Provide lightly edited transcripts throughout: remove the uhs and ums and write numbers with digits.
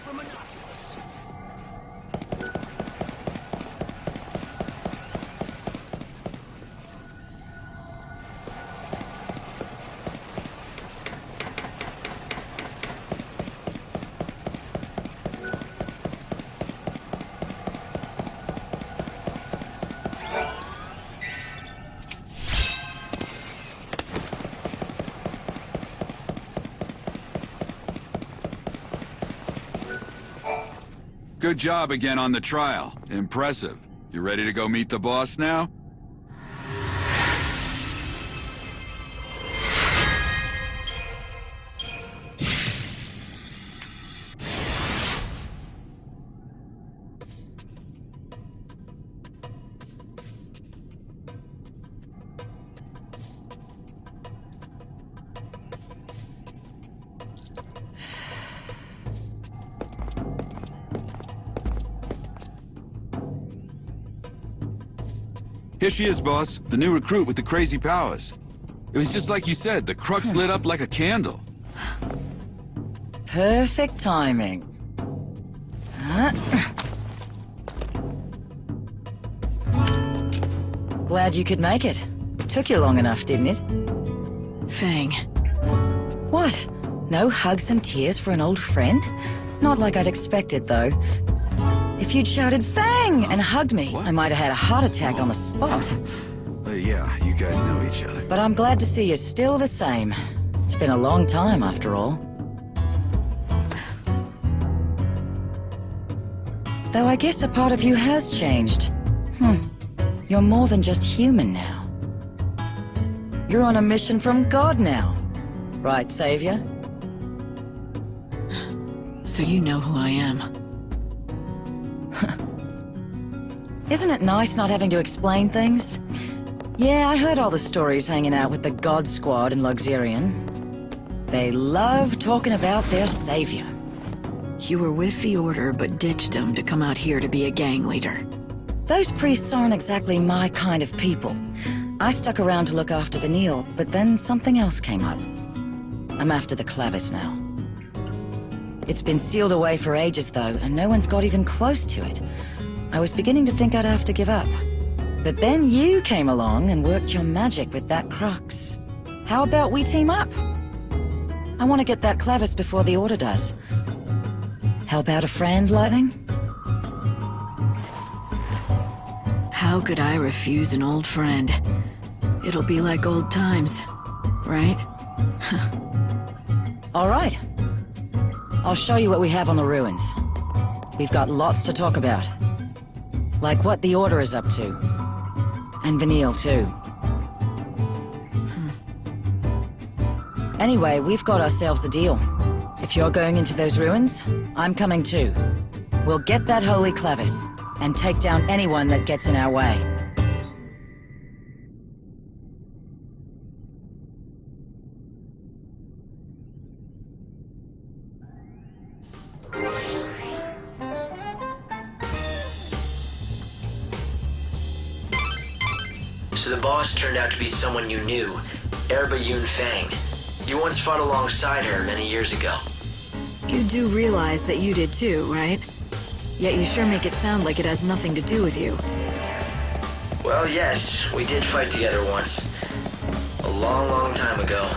from monoculous. Good job again on the trial. Impressive. You ready to go meet the boss now? Here she is, boss. The new recruit with the crazy powers. It was just like you said, the crux lit up like a candle. Perfect timing. Glad you could make it. Took you long enough, didn't it? Fang. What? No hugs and tears for an old friend? Not like I'd expected, though. If you'd shouted "Fang!" and hugged me, What? I might have had a heart attack on the spot. Yeah, you guys know each other. But I'm glad to see you're still the same. It's been a long time, after all. Though I guess a part of you has changed. You're more than just human now. You're on a mission from God now. Right, Savior? So you know who I am. Isn't it nice not having to explain things? Yeah, I heard all the stories hanging out with the God Squad in Luxurion. They love talking about their savior. You were with the Order, but ditched them to come out here to be a gang leader. Those priests aren't exactly my kind of people. I stuck around to look after Vanille, but then something else came up. I'm after the clavis now. It's been sealed away for ages, though, and no one's got even close to it. I was beginning to think I'd have to give up. But then you came along and worked your magic with that crux. How about we team up? I want to get that clavis before the Order does. Help out a friend, Lightning? How could I refuse an old friend? It'll be like old times, right? All right. I'll show you what we have on the ruins. We've got lots to talk about. Like what the Order is up to. And Vanille, too. Anyway, we've got ourselves a deal. If you're going into those ruins, I'm coming too. We'll get that holy clavis, and take down anyone that gets in our way. So the boss turned out to be someone you knew, Fang. You once fought alongside her many years ago. You do realize that you did too, right? Yet you sure make it sound like it has nothing to do with you. Well, yes, we did fight together once. A long, long time ago.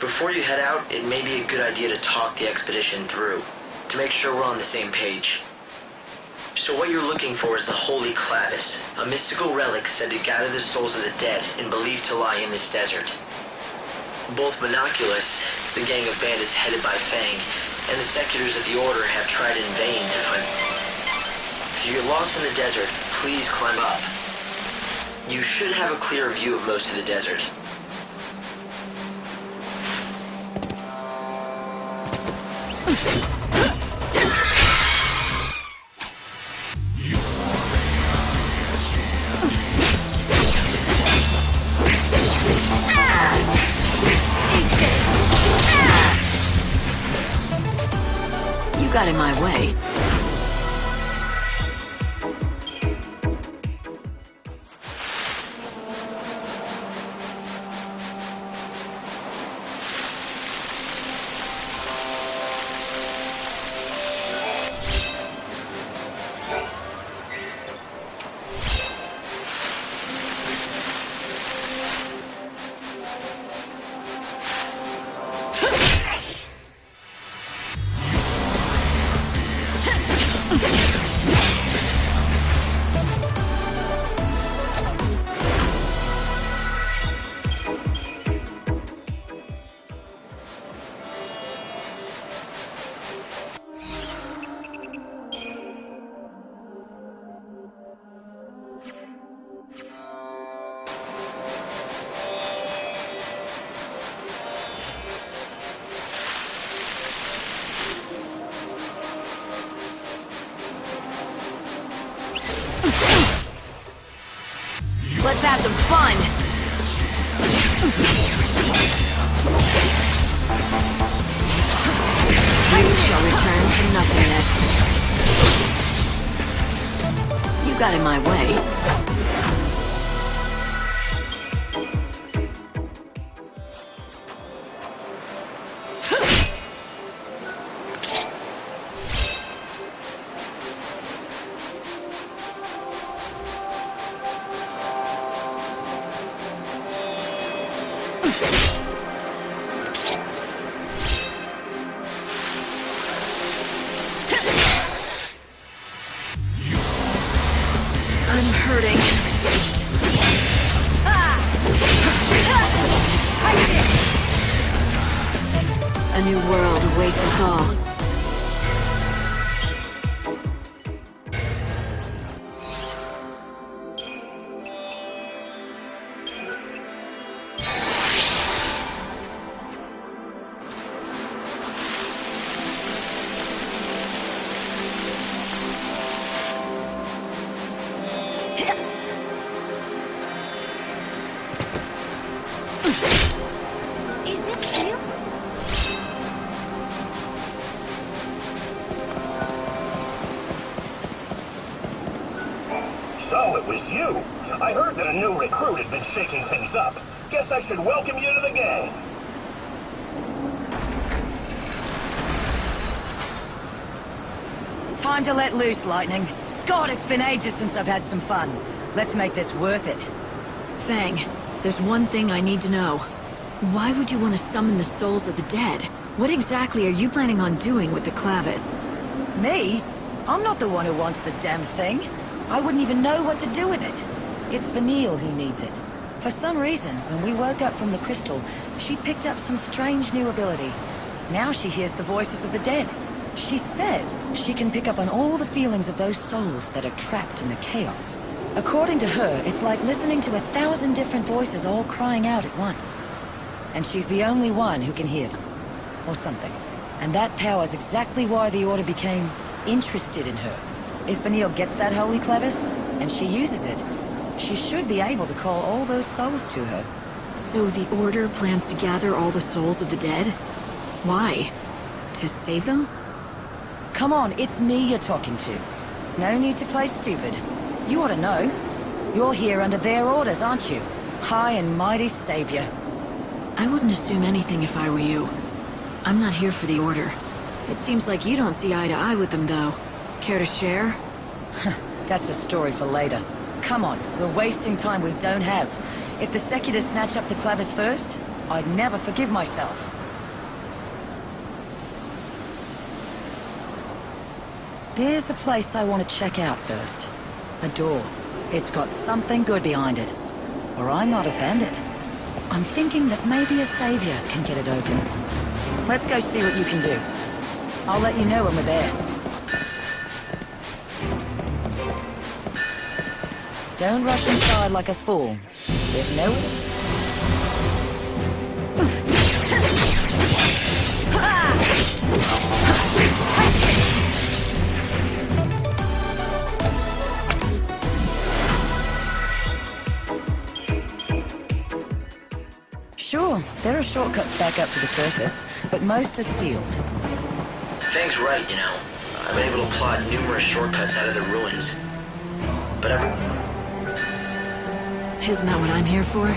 Before you head out, it may be a good idea to talk the expedition through, to make sure we're on the same page. So what you're looking for is the Holy Clavis, a mystical relic said to gather the souls of the dead and believed to lie in this desert. Both Monoculus, the gang of bandits headed by Fang, and the secutors of the Order have tried in vain to find... If you get lost in the desert, please climb up. You should have a clear view of most of the desert. You got in my way. Let's have some fun! You shall return to nothingness. You got in my way. I'm hurting. A new world awaits us all. Is this real? So it was you. I heard that a new recruit had been shaking things up. Guess I should welcome you to the gang. Time to let loose, Lightning. God, it's been ages since I've had some fun. Let's make this worth it. Fang, there's one thing I need to know. Why would you want to summon the souls of the dead? What exactly are you planning on doing with the clavis? Me? I'm not the one who wants the damn thing. I wouldn't even know what to do with it. It's Vanille who needs it. For some reason, when we woke up from the crystal, she picked up some strange new ability. Now she hears the voices of the dead. She says she can pick up on all the feelings of those souls that are trapped in the chaos. According to her, it's like listening to 1,000 different voices all crying out at once. And she's the only one who can hear them. Or something. And that power's exactly why the Order became interested in her. If Vanille gets that holy clavis, and she uses it, she should be able to call all those souls to her. So the Order plans to gather all the souls of the dead? Why? To save them? Come on, it's me you're talking to. No need to play stupid. You ought to know. You're here under their orders, aren't you? High and mighty savior. I wouldn't assume anything if I were you. I'm not here for the Order. It seems like you don't see eye to eye with them, though. Care to share? That's a story for later. Come on, we're wasting time we don't have. If the Secular snatch up the clavis first, I'd never forgive myself. There's a place I want to check out first. A door. It's got something good behind it. Or I might have banned it. I'm thinking that maybe a savior can get it open. Let's go see what you can do. I'll let you know when we're there. Don't rush inside like a fool. There's no... Sure, there are shortcuts back up to the surface, but most are sealed. Fang's right, you know. I've been able to plot numerous shortcuts out of the ruins. But Isn't that what I'm here for?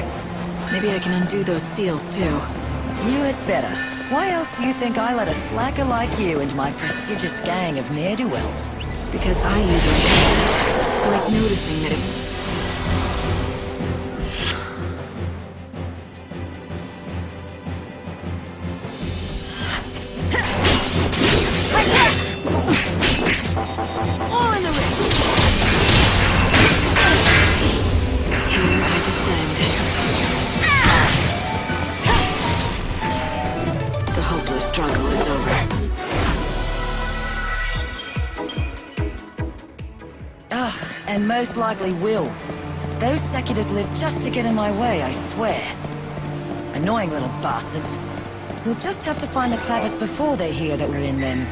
Maybe I can undo those seals, too. You had better. Why else do you think I let a slacker like you into my prestigious gang of ne'er-do-wells? Because I usually like noticing that if... On the ring! Here I descend. The hopeless struggle is over. Ugh, and most likely will. Those seculars live just to get in my way, I swear. Annoying little bastards. We'll just have to find the clavis before they hear that we're in then.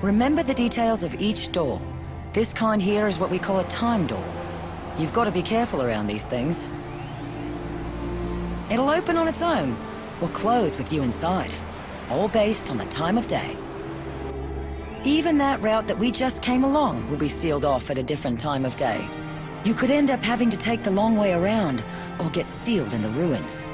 Remember the details of each door. This kind here is what we call a time door. You've got to be careful around these things. It'll open on its own, or close with you inside, all based on the time of day. Even that route that we just came along will be sealed off at a different time of day. You could end up having to take the long way around, or get sealed in the ruins.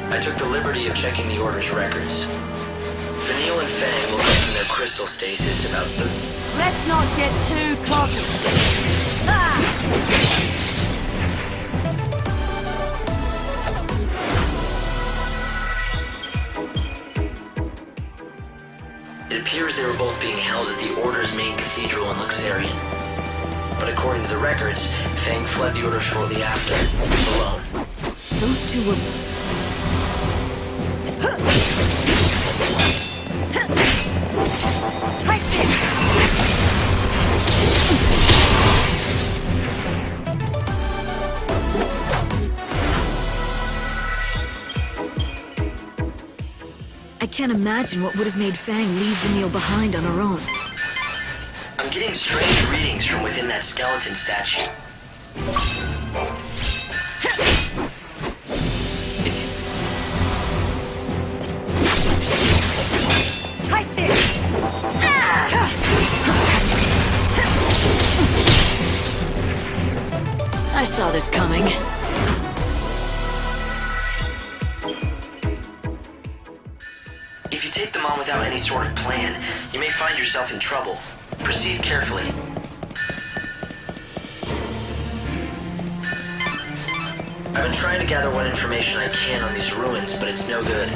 I took the liberty of checking the Order's records. Vanille and Fang woke up from their crystal stasis about the... Let's not get too cocky. It appears they were both being held at the Order's main cathedral in Luxarian. But according to the records, Fang fled the Order shortly after, alone. Those two were... Take this! I can't imagine what would have made Fang leave Vanille behind on her own. I'm getting strange readings from within that skeleton statue. Take this! I saw this coming. If you take them on without any sort of plan, you may find yourself in trouble. Proceed carefully. I've been trying to gather what information I can on these ruins, but it's no good.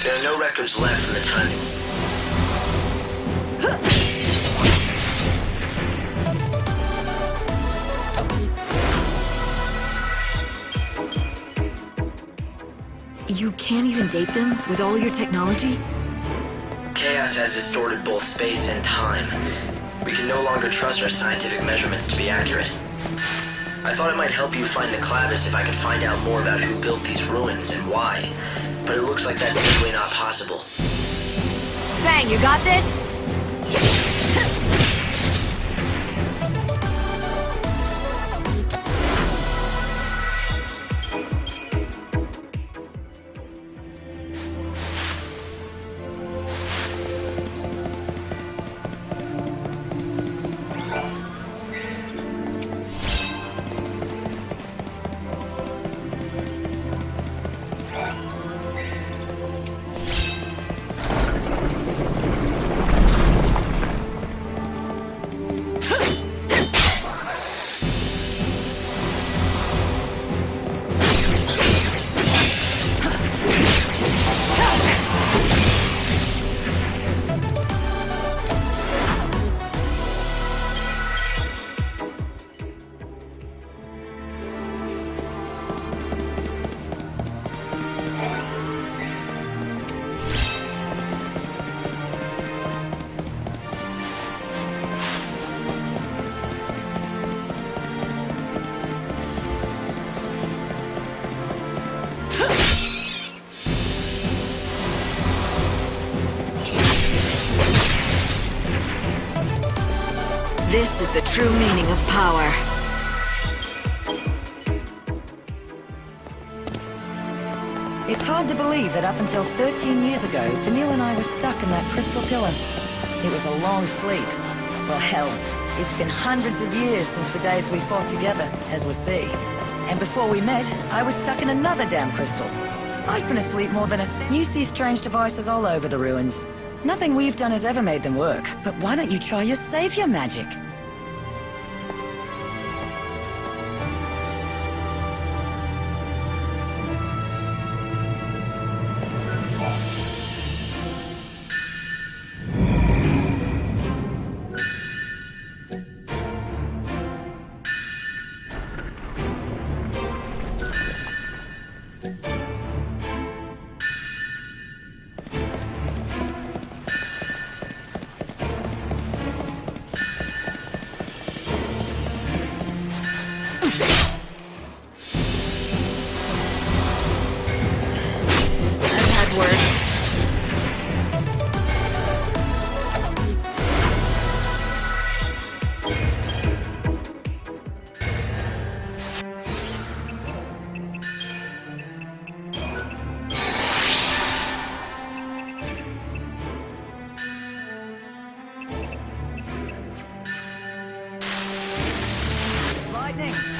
There are no records left from the time... You can't even date them with all your technology? Chaos has distorted both space and time. We can no longer trust our scientific measurements to be accurate. I thought it might help you find the clavis if I could find out more about who built these ruins and why. But it looks like that's simply not possible. Fang, you got this? This is the true meaning of power. It's hard to believe that up until 13 years ago, Vanille and I were stuck in that crystal pillar. It was a long sleep. Well, hell, it's been hundreds of years since the days we fought together as Lassie. And before we met, I was stuck in another damn crystal. I've been asleep more than a... You see strange devices all over the ruins. Nothing we've done has ever made them work, but why don't you try your savior magic?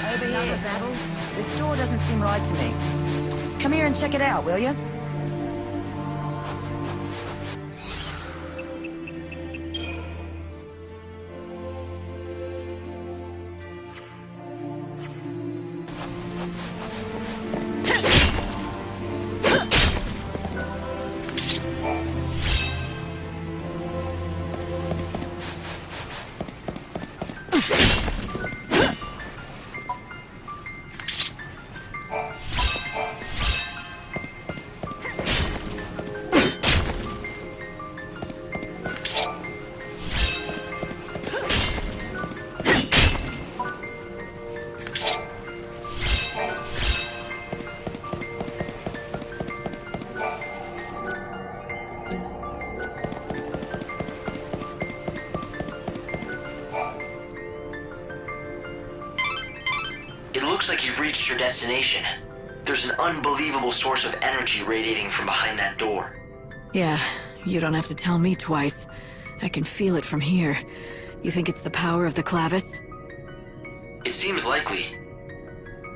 Over here. This door doesn't seem right to me. Come here and check it out, will you? Looks like you've reached your destination. There's an unbelievable source of energy radiating from behind that door. Yeah, you don't have to tell me twice. I can feel it from here. You think it's the power of the clavis? It seems likely.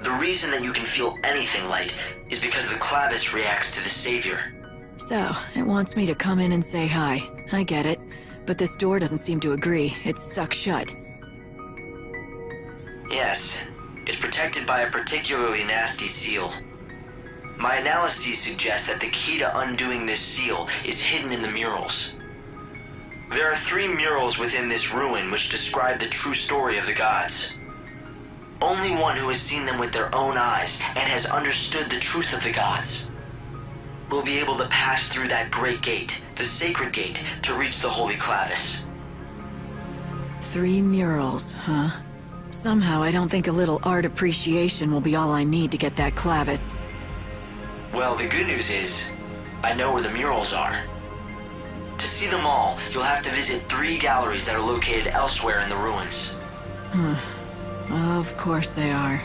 The reason that you can feel anything light is because the clavis reacts to the savior. So, it wants me to come in and say hi. I get it. But this door doesn't seem to agree. It's stuck shut. Yes. It's protected by a particularly nasty seal. My analyses suggest that the key to undoing this seal is hidden in the murals. There are 3 murals within this ruin which describe the true story of the gods. Only one who has seen them with their own eyes and has understood the truth of the gods will be able to pass through that great gate, the sacred gate, to reach the holy clavis. 3 murals, huh? Somehow I don't think a little art appreciation will be all I need to get that clavis. Well, the good news is, I know where the murals are. To see them all, you'll have to visit 3 galleries that are located elsewhere in the ruins. Of course they are.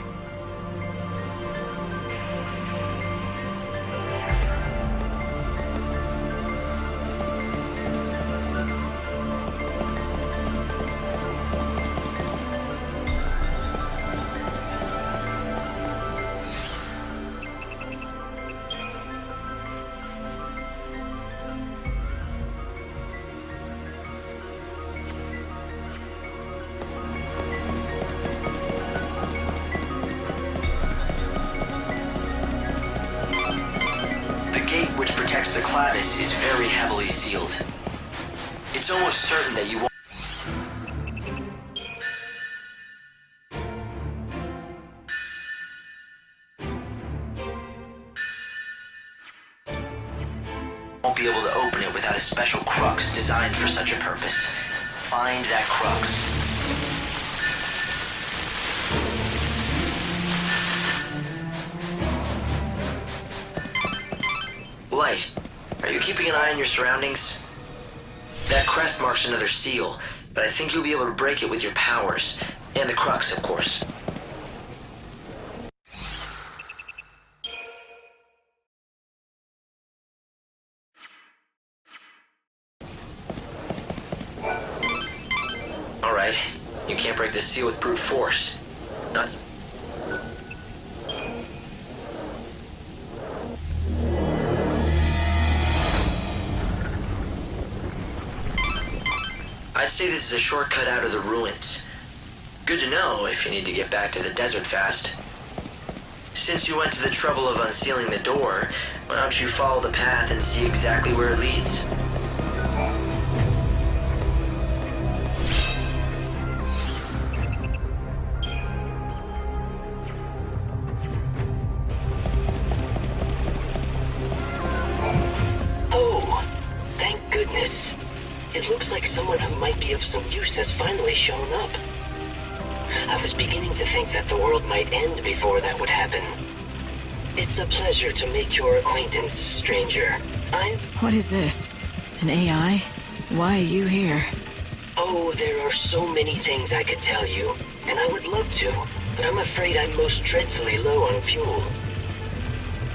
Which protects the clavis is very heavily sealed. It's almost certain that you won't be able to open it without a special crux designed for such a purpose. Find that crux. Light, are you keeping an eye on your surroundings? That crest marks another seal. but I think you'll be able to break it with your powers. And the crux, of course. Alright, you can't break the seal with brute force. Not... I'd say this is a shortcut out of the ruins. Good to know if you need to get back to the desert fast. Since you went to the trouble of unsealing the door, why don't you follow the path and see exactly where it leads? Oh, thank goodness. It looks like someone who might be of some use has finally shown up. I was beginning to think that the world might end before that would happen. It's a pleasure to make your acquaintance, stranger. What is this? An AI? Why are you here? Oh, there are so many things I could tell you, and I would love to, but I'm afraid I'm most dreadfully low on fuel.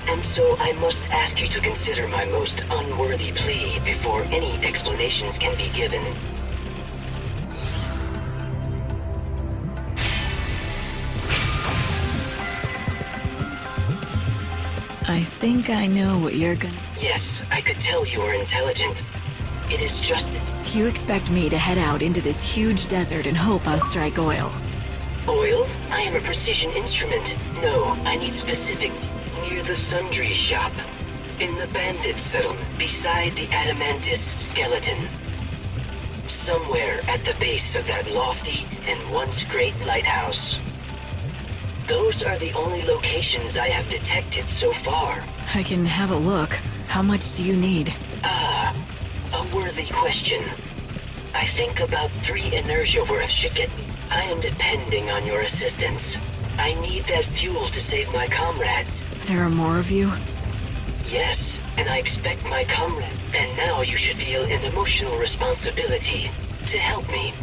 And so I must ask you to consider my most unworthy plea before any explanations can be given. I think I know what you're gonna... Yes, I could tell you are intelligent. It is just as... You expect me to head out into this huge desert and hope I'll strike oil. Oil? I am a precision instrument. No, I need specific... Near the sundry shop. In the bandit settlement, beside the Adamantis skeleton. Somewhere at the base of that lofty and once great lighthouse. Those are the only locations I have detected so far. I can have a look. How much do you need? Ah, a worthy question. I think about 3 inertia worth should get... I am depending on your assistance. I need that fuel to save my comrades. There are more of you? Yes, and I expect my comrade. And now you should feel an emotional responsibility to help me.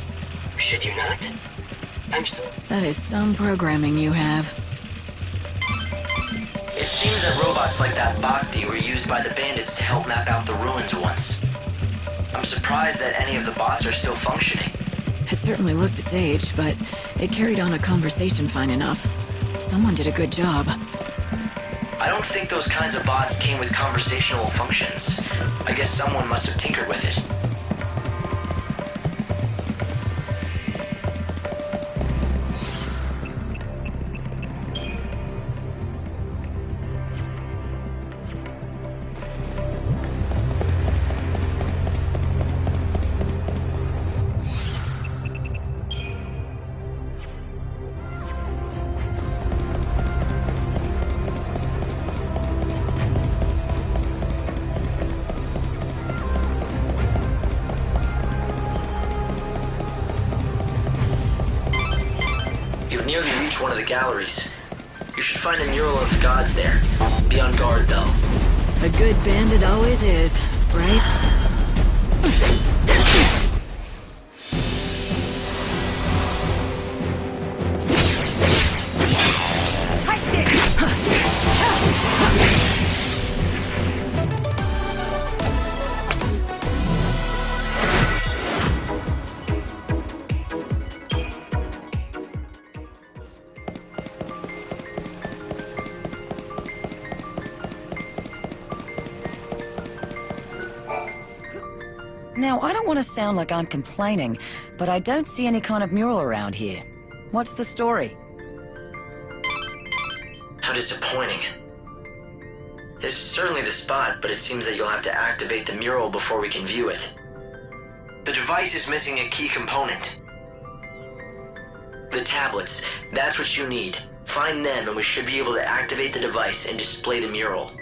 Should you not? I'm so... That is some programming you have. It seems that robots like that Bhakti were used by the bandits to help map out the ruins once. I'm surprised that any of the bots are still functioning. It certainly looked its age, but it carried on a conversation fine enough. Someone did a good job. I don't think those kinds of bots came with conversational functions. I guess someone must have tinkered with it. You've nearly reached one of the galleries. You should find a mural of the gods there. Be on guard, though. A good bandit always is, right? Now, I don't want to sound like I'm complaining, but I don't see any kind of mural around here. What's the story? How disappointing. This is certainly the spot, but it seems that you'll have to activate the mural before we can view it. The device is missing a key component. The tablets. That's what you need. Find them and we should be able to activate the device and display the mural.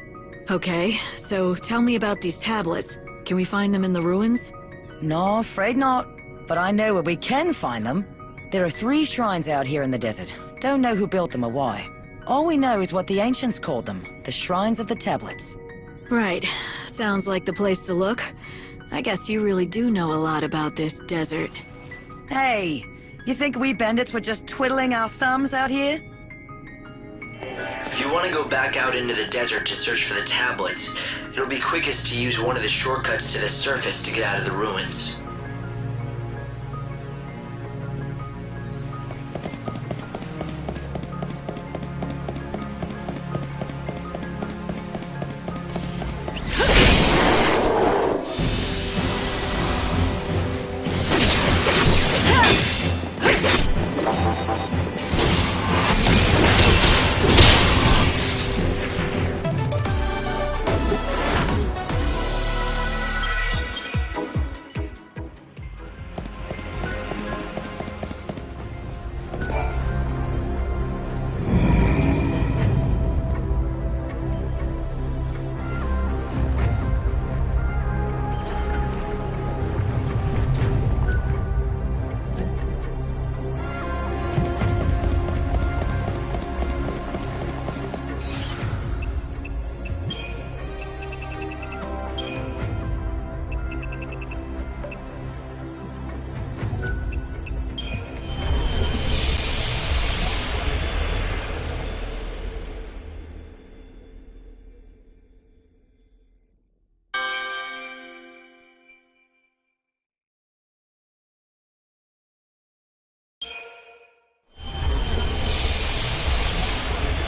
Okay, so tell me about these tablets. Can we find them in the ruins? No, afraid not. But I know where we can find them. There are 3 shrines out here in the desert. Don't know who built them or why. All we know is what the ancients called them, the Shrines of the Tablets. Right. Sounds like the place to look. I guess you really do know a lot about this desert. Hey, you think we bandits were just twiddling our thumbs out here? If you want to go back out into the desert to search for the tablets, it'll be quickest to use one of the shortcuts to the surface to get out of the ruins.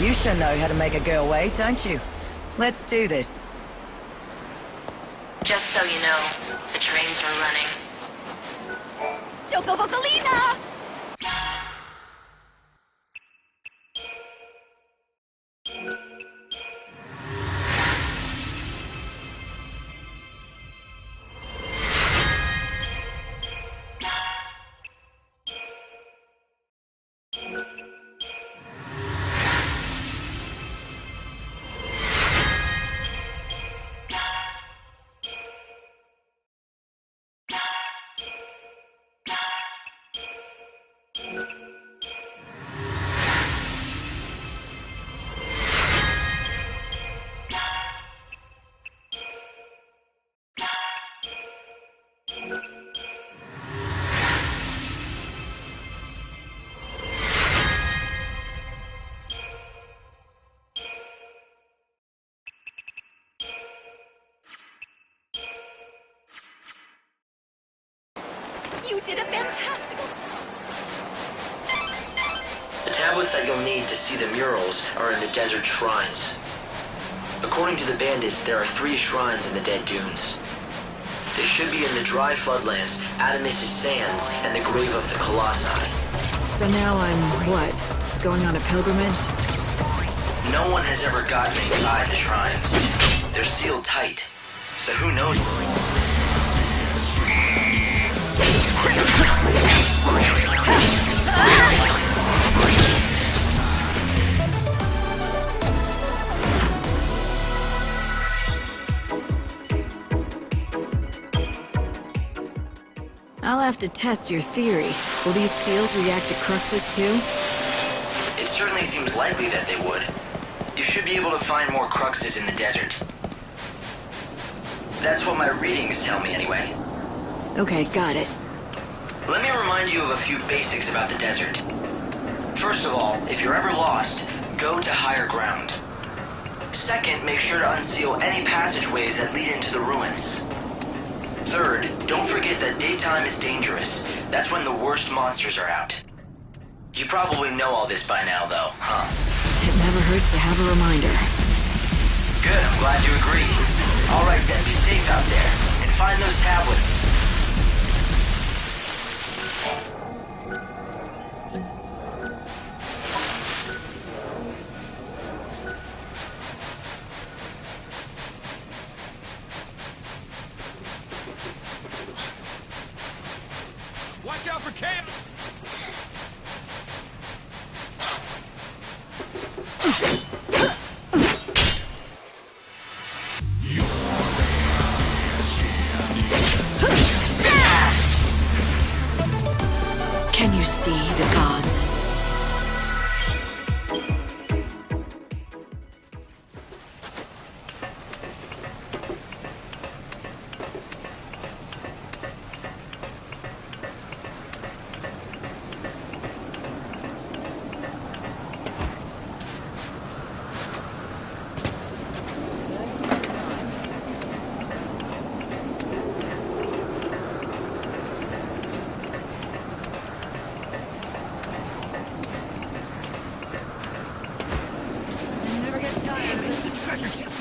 You sure know how to make a girl wait, don't you? Let's do this. Just so you know, the trains are running. Chocobocolina! You did a fantastical job! The tablets that you'll need to see the murals are in the desert shrines. According to the bandits, there are 3 shrines in the Dead Dunes. They should be in the dry floodlands, Adamis' sands, and the grave of the Colossi. So now I'm, what, going on a pilgrimage? No one has ever gotten inside the shrines. They're sealed tight, so who knows? I'll have to test your theory. Will these seals react to cruxes too? It certainly seems likely that they would. You should be able to find more cruxes in the desert. That's what my readings tell me anyway. Okay, got it. Let me remind you of a few basics about the desert. First of all, if you're ever lost, go to higher ground. Second, make sure to unseal any passageways that lead into the ruins. Third, don't forget that daytime is dangerous. That's when the worst monsters are out. You probably know all this by now, though, huh? It never hurts to have a reminder. Good, I'm glad you agree. All right then, be safe out there, and find those tablets. Watch out for camp! Can you see the gods? treasure chest.